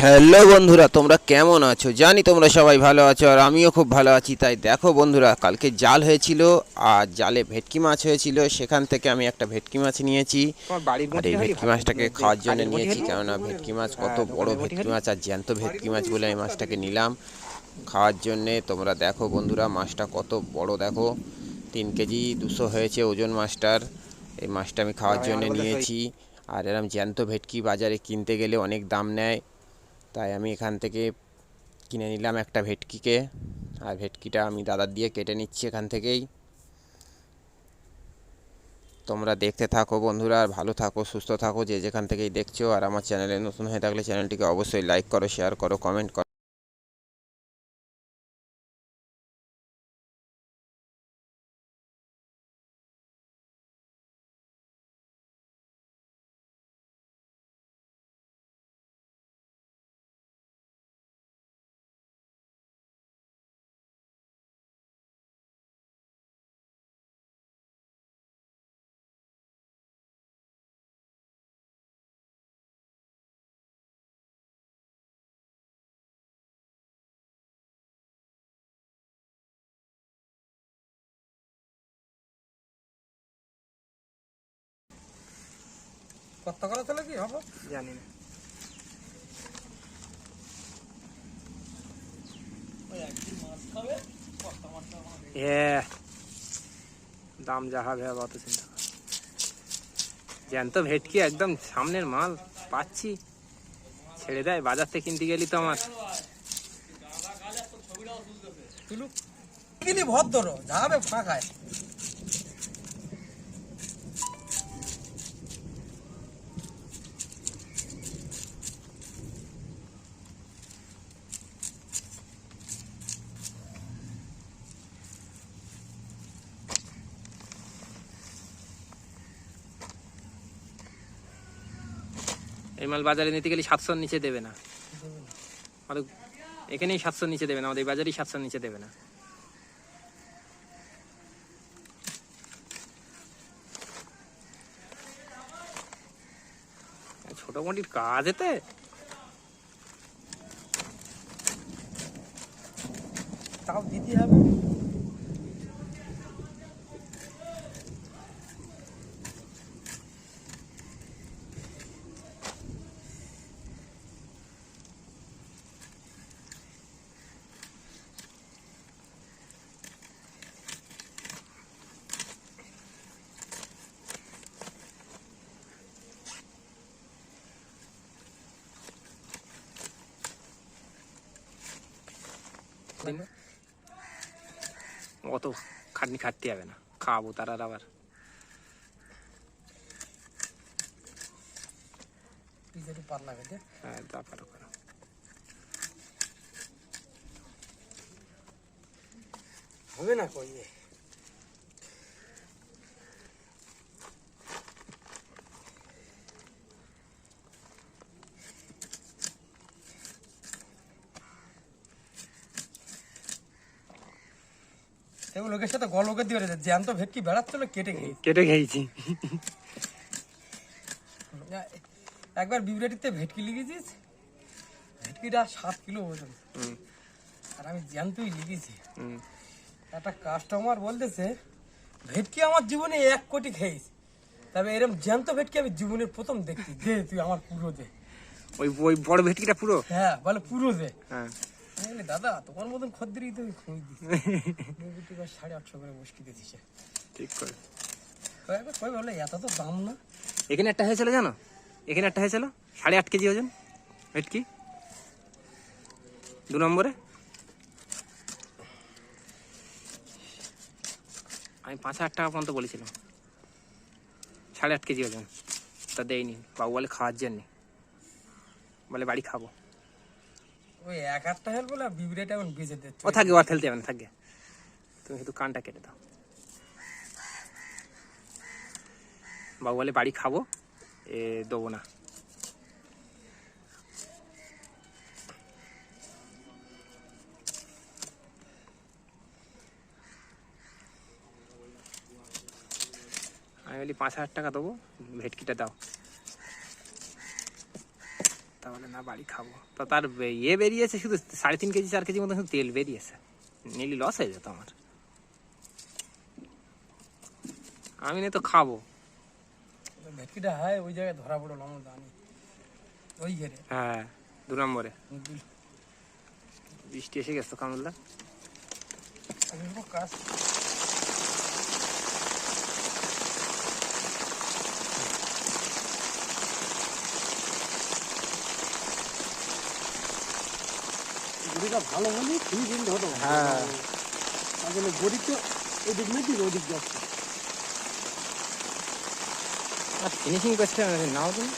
Hello বন্ধুরা, তোমরা কেমন আছো? জানি তোমরা সবাই ভালো আছো, আর আমিও খুব ভালো আছি। তাই দেখো বন্ধুরা, কালকে জাল হয়েছিল আর জালে ভেটকি মাছ হয়েছিল। সেখান থেকে আমি একটা ভেটকি মাছ নিয়েছি, আর এই ভেটকি মাছটাকে খাওয়ার জন্য নিয়েছি। কেননা ভেটকি মাছ কত বড় ভেটকি মাছ, আর জ্যান্ত ভেটকি মাছ বলে এই মাছটাকে নিলাম খাওয়ার জন্যে। তোমরা দেখো বন্ধুরা, মাছটা কত বড় দেখো, 3 কেজি 200 হয়েছে ওজন মাছটার। এই মাছটা আমি খাওয়ার জন্য নিয়েছি। আর এরম জ্যান্ত ভেটকি বাজারে কিনতে গেলে অনেক দাম নেয়, তাই আমি এখান থেকে কিনে নিলাম একটা ভেটকিকে। আর ভেটকিটা আমি দাদার দিয়ে কেটে নিচ্ছি এখান থেকেই। তোমরা দেখতে থাকো বন্ধুরা, আর ভালো থাকো, সুস্থ থাকো যে যেখান থেকেই দেখছো। আর আমার চ্যানেলে নতুন হয়ে থাকলে চ্যানেলটিকে অবশ্যই লাইক করো, শেয়ার করো, কমেন্ট করো। কত করে চলে কি হবে জানি না। দাম যা হবে অত চিন্তা কর। জ্যান্ত ভেটকি একদম সামনের মাল পাচ্ছি, ছেড়ে দেয়। বাজার থেকে কিনতে গেলি তো আমার ভদ্র যাবে ফাঁকায়। এই মাল বাজারে নিতে গেলে 700-র নিচে দেবে না। আমাদের এখানেই 700-র নিচে দেবে না, আমাদের বাজারেই 700-র নিচে দেবে না। ছোট মোটির কাজ এতে তাও দিতে হবে। অত খাটনি খাটতে হবে না, খাওয়াবো তার আর আবার হ্যাঁ তা পারো করো। হবে না কই লোকের সাথে গল্প দিয়ে জ্যান্ত ভেটকি বেড়াচ্ছিল, কেটে খেয়েছি। একবার বিবরেটিতে ভেটকি লিখেছিস, ভেটকিটা 7 কিলো ওজন, আর আমি জ্যান্তই লিখেছি। একটা কাস্টমার বলতেছে ভেটকি আমার জীবনে 1 কোটি খেয়েছি, তবে এরকম জ্যান্ত ভেটকি আমি জীবনের প্রথম দেখছি। দে তুই আমার পুরো দে, ওই ওই বড় ভেটকিটা পুরো। হ্যাঁ বলে পুরো দে। হ্যাঁ দাদা তোমার মতন খদ্দেরই তো খুঁজ দিস। 850 করে মুশকি দিয়েছিস, ঠিক করে। কই বলে এত তো দাম না। এখানে একটা হয়েছিল জানো, এখানে একটা হয়েছিল 8.5 কেজি ওজন ভেটকি 2 নম্বরে। আমি 5,000 টাকা পর্যন্ত বলেছিলাম, 8.5 কেজি ওজন। তা দেয়নি, বাবু বলে খাওয়ার জন্যে, বলে বাড়ি খাবো। ওই 1-8টা হেল বলে বিবরেটা এখন বেজে দিচ্ছে। ও থাকে, ও ফেলতে হবে না, থাকে। তুমি শুধু কানটা কেটে দাও। বাবু বলে বাড়ি খাবো, দেবো না। আমি বলি 5,000 টাকা দেবো, ভেটকিটা দাও। তাহলে না বাড়ি খাবো। তো তার ইয়ে বেরিয়েছে শুধু 3.5 কেজি 4 কেজি মতো শুধু তেল বেরিয়েছে, নিলি লস হয়ে যেত আমার। আমি না তো খাবো। ভেটকিটা হয় ওই জায়গায় ধরা পড়লো আমার জানি, ওই ঘেরে। হ্যাঁ 2 নম্বরে বৃষ্টি এসে গেছে তো কামুল্লা। কাজ গড়িটা ভালো হলে খুবই কিন্তু হতো। হ্যাঁ আসলে গড়ি তো এদিক মেদিক ওদিক যাচ্ছে। ফিনিশিং করছে নাও তুমি।